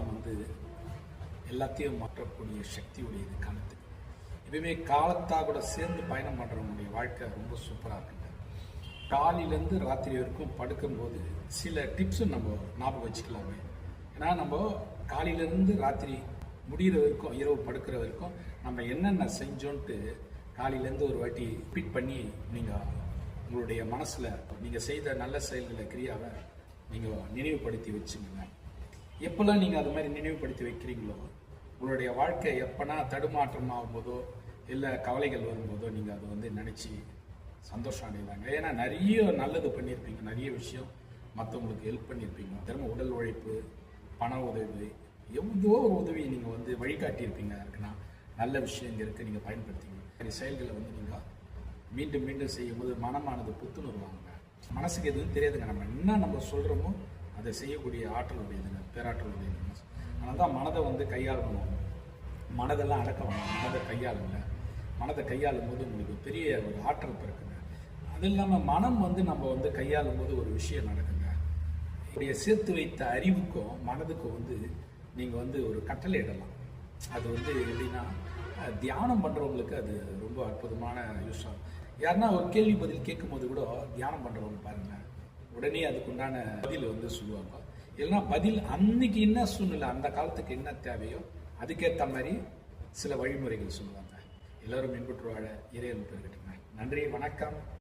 காலம் வந்து எல்லாத்தையும் மாற்றக்கூடிய சக்தி உடையது காலத்துக்கு. எப்பயுமே காலத்தா கூட சேர்ந்து பயணம் பண்ணுறவங்களுடைய வாழ்க்கை ரொம்ப சூப்பராக இருக்குங்க. காலையிலேருந்து ராத்திரி வரைக்கும் படுக்கும்போது சில டிப்ஸும் நம்ம ஞாபகம் வச்சுக்கலாமே. ஏன்னா நம்ம காலையிலேருந்து ராத்திரி முடிகிற வரைக்கும், இரவு படுக்கிற வரைக்கும் நம்ம என்னென்ன செஞ்சோன்ட்டு காலையிலேருந்து ஒரு வாட்டி ரிப்பீட் பண்ணி நீங்கள் உங்களுடைய மனசில் நீங்கள் செய்த நல்ல செயல்களை கிரியாவை நீங்கள் நினைவுபடுத்தி வச்சுங்க. எப்போல்லாம் நீங்கள் அது மாதிரி நினைவுபடுத்தி வைக்கிறீங்களோ, உங்களுடைய வாழ்க்கை எப்போனா தடுமாற்றம் ஆகும்போதோ இல்லை கவலைகள் வரும்போதோ நீங்கள் அதை வந்து நினச்சி சந்தோஷம் அடைவாங்க. ஏன்னா நிறைய நல்லது பண்ணியிருப்பீங்க, நிறைய விஷயம் மற்றவங்களுக்கு ஹெல்ப் பண்ணியிருப்பீங்க. திரும்ப உடல் உழைப்பு, பண உதவி, எவ்வளோ ஒரு உதவி நீங்கள் வந்து வழிகாட்டியிருப்பீங்க. இருக்குன்னா நல்ல விஷயங்கள் இருக்குது, நீங்கள் பயன்படுத்திங்க. செயல்களை வந்து நீங்கள் மீண்டும் மீண்டும் செய்யும்போது மனமானது புத்துணர்வாங்க. மனசுக்கு எதுவும் தெரியாதுங்க. நம்ம என்ன நம்ம சொல்கிறோமோ அதை செய்யக்கூடிய ஆற்றல் உடையதுங்க, பேராற்றல் உடையதுங்க. அதனால தான் மனதை வந்து கையாளணும், மனதெல்லாம் அடக்க வேணும், மனதை கையாளுங்க. மனதை கையாளும் போது உங்களுக்கு பெரிய ஒரு ஆற்றல் பிறக்குங்க. அது இல்லாமல் மனம் வந்து நம்ம வந்து கையாளும் போது ஒரு விஷயம் நடக்குங்க. இப்படிய சேர்த்து வைத்த அறிவுக்கும் மனதுக்கும் வந்து நீங்கள் வந்து ஒரு கட்டளை இடலாம். அது வந்து எப்படின்னா, தியானம் பண்ணுறவங்களுக்கு அது ரொம்ப அற்புதமான யூஸ் ஆகும். யாருன்னா ஒரு கேள்வி பதில் கேட்கும்போது கூட தியானம் பண்ணுறவங்க பாருங்கள், உடனே அதுக்குண்டான பதில் வந்து சொல்லுவாங்க. இல்லைன்னா பதில் அன்னைக்கு என்ன சூழ்நிலை, அந்த காலத்துக்கு என்ன தேவையோ அதுக்கேற்ற மாதிரி சில வழிமுறைகள் சொல்லுவாங்க. எல்லோரும் இன்புற்று வாழ இறைவன் பெறுகின்றனர். நன்றி, வணக்கம்.